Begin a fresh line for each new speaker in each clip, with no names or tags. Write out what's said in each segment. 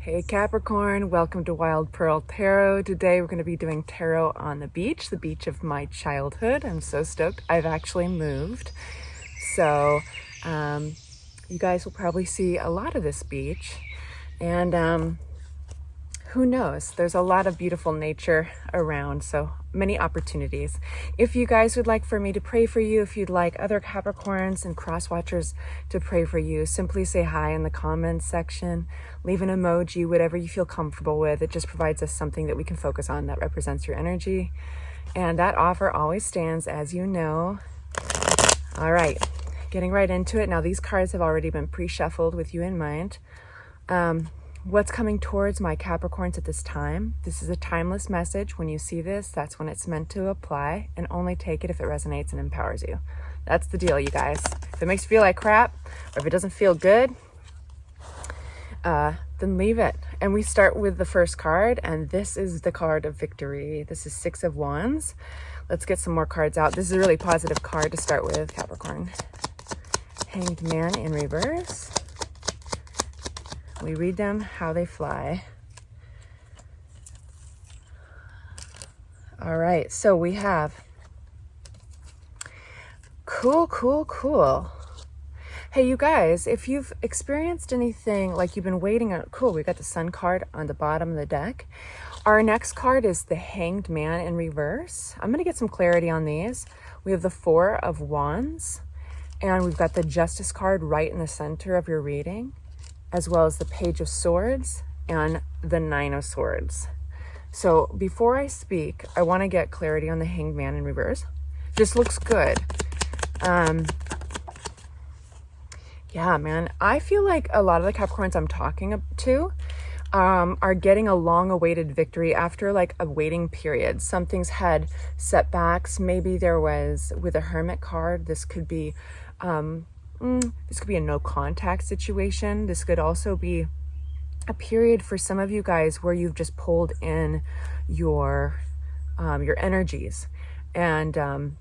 Hey Capricorn, welcome to Wild Pearl Tarot. Today we're going to be doing tarot on the beach of my childhood. I'm so stoked. I've actually moved. So you guys will probably see a lot of this beach. And who knows? There's a lot of beautiful nature around, so many opportunities. If you guys would like for me to pray for you, if you'd like other Capricorns and cross watchers to pray for you, simply say hi in the comments section. Leave an emoji, whatever you feel comfortable with. It just provides us something that we can focus on that represents your energy. And that offer always stands, as you know. All right, getting right into it. Now, these cards have already been pre-shuffled with you in mind. What's coming towards my Capricorns at this time? This is a timeless message. When you see this, that's when it's meant to apply, and only take it if it resonates and empowers you. That's the deal, you guys. If it makes you feel like crap, or if it doesn't feel good, then leave it. And we start with the first card, and this is the card of victory. This is Six of Wands. Let's get some more cards out. This is a really positive card to start with, Capricorn. Hanged Man in reverse. We read them how they fly. All right, so we have cool. Hey, you guys, if you've experienced anything like you've been waiting on, cool, we got the Sun card on the bottom of the deck. Our next card is the Hanged Man in reverse. I'm going to get some clarity on these. We have the Four of Wands, and we've got the Justice card right in the center of your reading, as well as the Page of Swords and the Nine of Swords. So before I speak, I want to get clarity on the Hanged Man in reverse. This looks good. Yeah, man, I feel like a lot of the Capricorns I'm talking to are getting a long-awaited victory after like a waiting period. Something's had setbacks. Maybe there was, with a Hermit card, this could be a no contact situation. This could also be a period for some of you guys where you've just pulled in your energies, and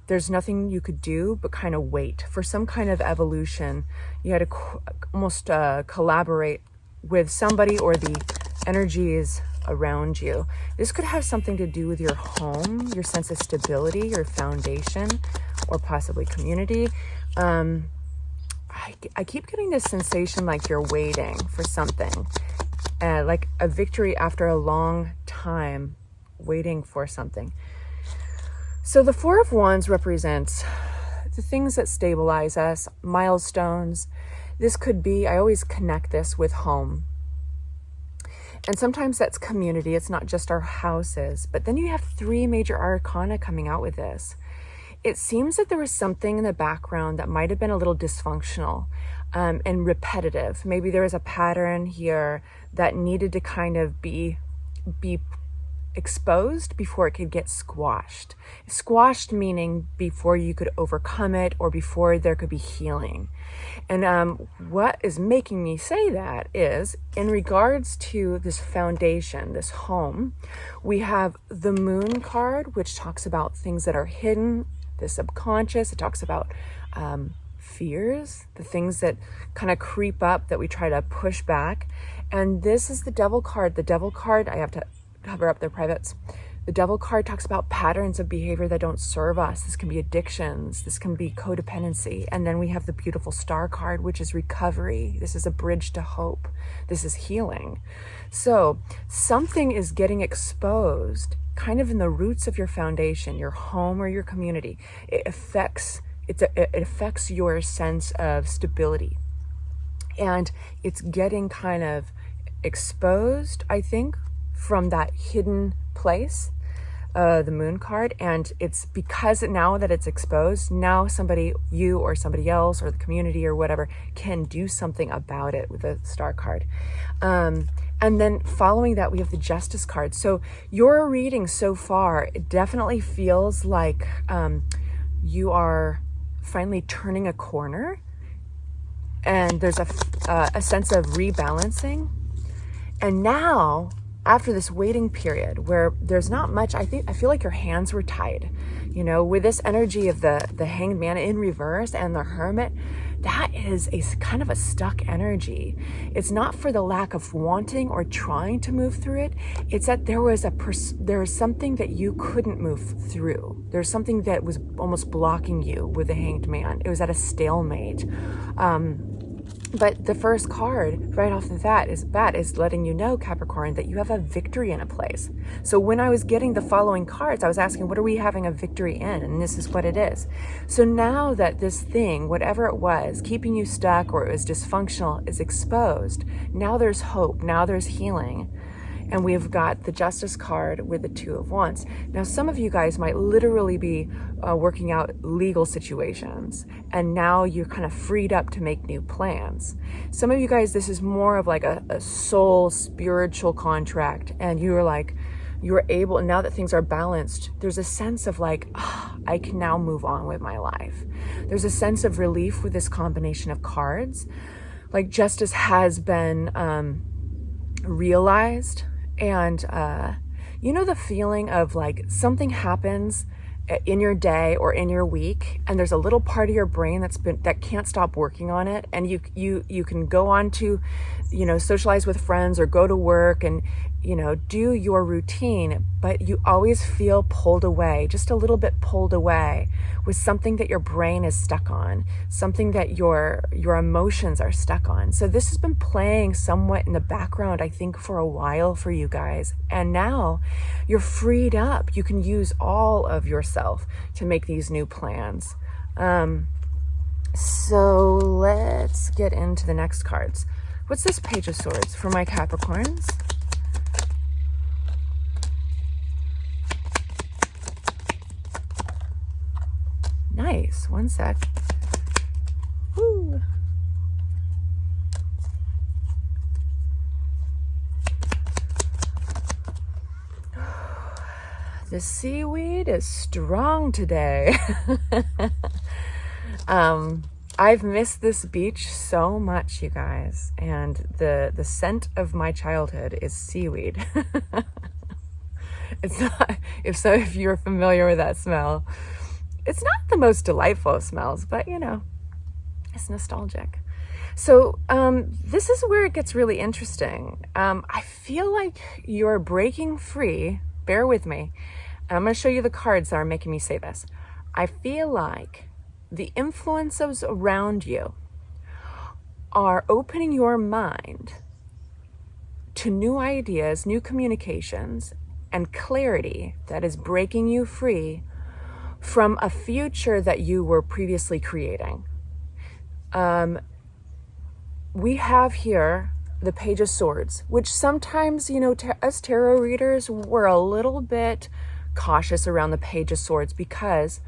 there's nothing you could do but kind of wait for some kind of evolution. You had to almost collaborate with somebody or the energies around you. This could have something to do with your home, your sense of stability, your foundation, or possibly community. I keep getting this sensation like you're waiting for something, like a victory after a long time waiting for something. So the Four of Wands represents the things that stabilize us, milestones. This could be, I always connect this with home. And sometimes that's community. It's not just our houses. But then you have three major arcana coming out with this. It seems that there was something in the background that might have been a little dysfunctional and repetitive. Maybe there was a pattern here that needed to kind of be exposed before it could get squashed. Squashed meaning before you could overcome it or before there could be healing. And what is making me say that is, in regards to this foundation, this home, we have the Moon card, which talks about things that are hidden, the subconscious. It talks about fears, the things that kind of creep up that we try to push back. And this is the Devil card. The Devil card, I have to cover up their privates. The Devil card talks about patterns of behavior that don't serve us. This can be addictions. This can be codependency. And then we have the beautiful Star card, which is recovery. This is a bridge to hope. This is healing. So something is getting exposed kind of in the roots of your foundation, your home or your community. It affects your sense of stability. And it's getting kind of exposed, I think, from that hidden place, the Moon card. And it's because now that it's exposed, now somebody, you or somebody else or the community or whatever, can do something about it with the Star card. And then following that, we have the Justice card. So your reading so far, it definitely feels like you are finally turning a corner, and there's a sense of rebalancing. And now, after this waiting period where there's not much, I feel like your hands were tied, you know, with this energy of the Hanged Man in reverse and the Hermit. that is a kind of a stuck energy. It's not for the lack of wanting or trying to move through it. It's that there was something that you couldn't move through. There's something that was almost blocking you with the Hanged Man. It was at a stalemate. But the first card right off the bat is letting you know, Capricorn, that you have a victory in a place. So when I was getting the following cards, I was asking, what are we having a victory in? And this is what it is. So now that this thing, whatever it was, keeping you stuck or it was dysfunctional, is exposed, now there's hope, now there's healing. And we've got the Justice card with the Two of Wands. Now, some of you guys might literally be working out legal situations, and now you're kind of freed up to make new plans. Some of you guys, this is more of like a soul spiritual contract, and you're able, now that things are balanced, there's a sense of like, I can now move on with my life. There's a sense of relief with this combination of cards. Like justice has been realized. And you know the feeling of like something happens in your day or in your week, and there's a little part of your brain that can't stop working on it, and you can go on to, socialize with friends or go to work and do your routine, but you always feel pulled away, just a little bit pulled away with something that your brain is stuck on, something that your emotions are stuck on. So this has been playing somewhat in the background, I think, for a while for you guys. And now you're freed up. You can use all of yourself to make these new plans. So let's get into the next cards. What's this Page of Swords for my Capricorns? Nice. One sec. Woo. The seaweed is strong today. I've missed this beach so much, you guys, and the scent of my childhood is seaweed. It's not, if you're familiar with that smell, it's not the most delightful of smells, but it's nostalgic. So this is where it gets really interesting. I feel like you're breaking free. Bear with me. And I'm going to show you the cards that are making me say this. I feel like the influences around you are opening your mind to new ideas, new communications, and clarity that is breaking you free from a future that you were previously creating. We have here the Page of Swords, which sometimes, as tarot readers, we're a little bit cautious around the Page of Swords because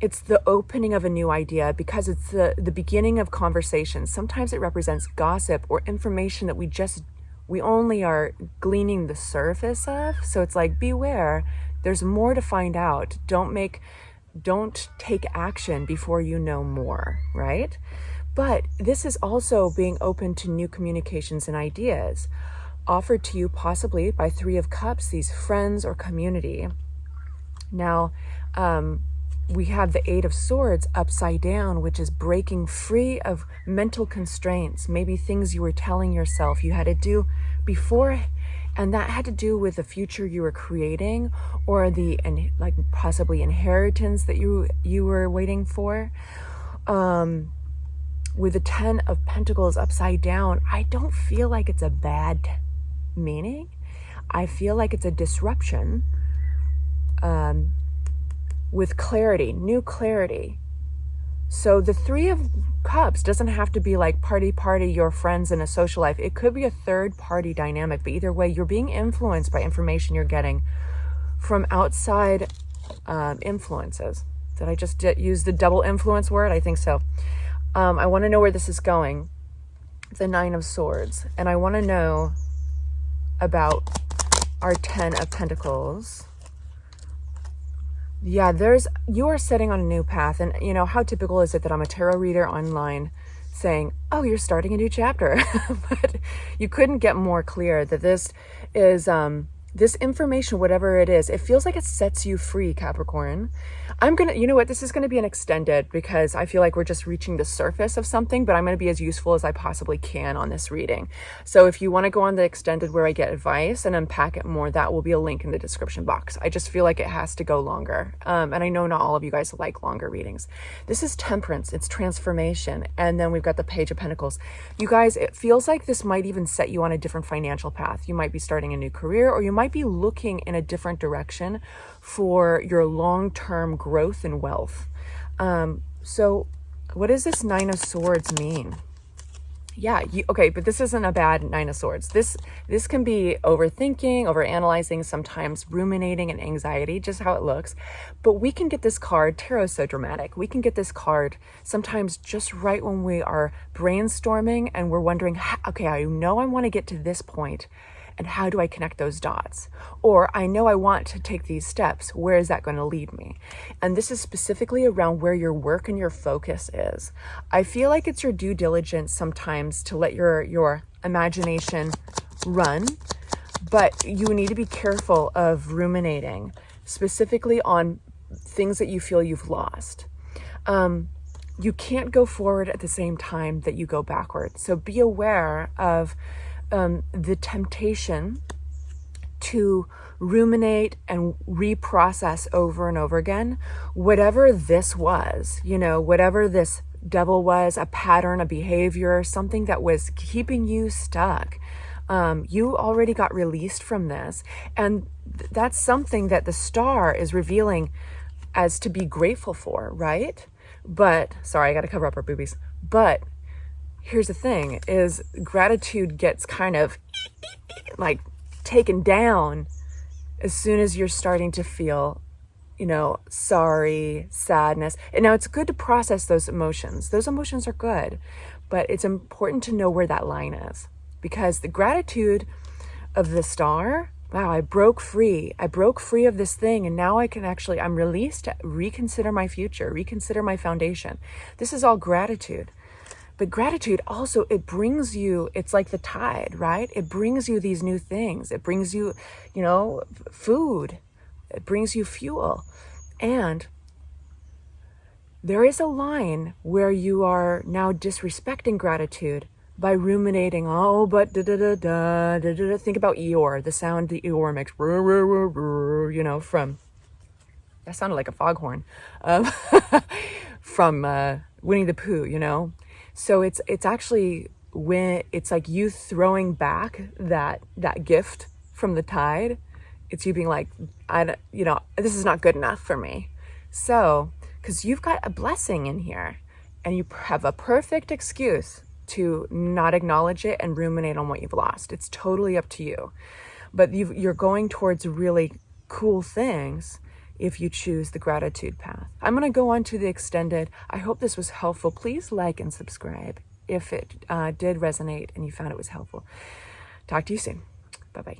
it's the opening of a new idea, because it's the beginning of conversation. Sometimes it represents gossip or information that we only are gleaning the surface of. So it's like, beware. There's more to find out. Don't take action before you know more, right? But this is also being open to new communications and ideas offered to you possibly by Three of Cups, these friends or community. Now, we have the Eight of Swords upside down, which is breaking free of mental constraints, maybe things you were telling yourself you had to do before, and that had to do with the future you were creating, or like possibly inheritance that you were waiting for. With the Ten of Pentacles upside down, I don't feel like it's a bad meaning. I feel like it's a disruption with clarity, new clarity. So the Three of Cups doesn't have to be like party, your friends in a social life. It could be a third party dynamic, but either way, you're being influenced by information you're getting from outside influences. Did I just use the double influence word? I think so. I want to know where this is going. The Nine of Swords. And I want to know about our Ten of Pentacles. Yeah, you are setting on a new path. And how typical is it that I'm a tarot reader online saying, oh, you're starting a new chapter. But you couldn't get more clear that this is this information, whatever it is, it feels like it sets you free, Capricorn. You know what, this is gonna be an extended because I feel like we're just reaching the surface of something, but I'm gonna be as useful as I possibly can on this reading. So if you wanna go on the extended where I get advice and unpack it more, that will be a link in the description box. I just feel like it has to go longer. And I know not all of you guys like longer readings. This is Temperance, it's transformation. And then we've got the Page of Pentacles. You guys, it feels like this might even set you on a different financial path. You might be starting a new career, or you might be looking in a different direction for your long-term growth and wealth. So what does this Nine of Swords mean? Yeah, okay, but this isn't a bad Nine of Swords. This can be overthinking, overanalyzing, sometimes ruminating and anxiety, just how it looks. But we can get this card, tarot's so dramatic, we can get this card sometimes just right when we are brainstorming and we're wondering, okay, I know I want to get to this point, and how do I connect those dots? Or I know I want to take these steps. Where is that going to lead me? And this is specifically around where your work and your focus is. I feel like it's your due diligence sometimes to let your imagination run, but you need to be careful of ruminating, specifically on things that you feel you've lost. You can't go forward at the same time that you go backward. So be aware of the temptation to ruminate and reprocess over and over again, whatever this was, whatever this devil was, a pattern, a behavior, something that was keeping you stuck. You already got released from this. And that's something that the star is revealing as to be grateful for, right? But, sorry, I got to cover up our boobies. But here's the thing, is gratitude gets kind of like taken down as soon as you're starting to feel, sorry, sadness. And now it's good to process those emotions. Those emotions are good, but it's important to know where that line is, because the gratitude of the star, wow, I broke free. I broke free of this thing, and now I'm released to reconsider my future, reconsider my foundation. This is all gratitude. But gratitude also, it brings you, it's like the tide, right? It brings you these new things. It brings you, food. It brings you fuel. And there is a line where you are now disrespecting gratitude by ruminating, but da-da-da-da, think about Eeyore, the sound the Eeyore makes, from, that sounded like a foghorn, from Winnie the Pooh, So it's actually when it's like you throwing back that gift from the tide. It's you being like, this is not good enough for me. So, because you've got a blessing in here, and you have a perfect excuse to not acknowledge it and ruminate on what you've lost. It's totally up to you. But you're going towards really cool things if you choose the gratitude path. I'm going to go on to the extended. I hope this was helpful. Please like and subscribe if it did resonate and you found it was helpful. Talk to you soon. Bye-bye.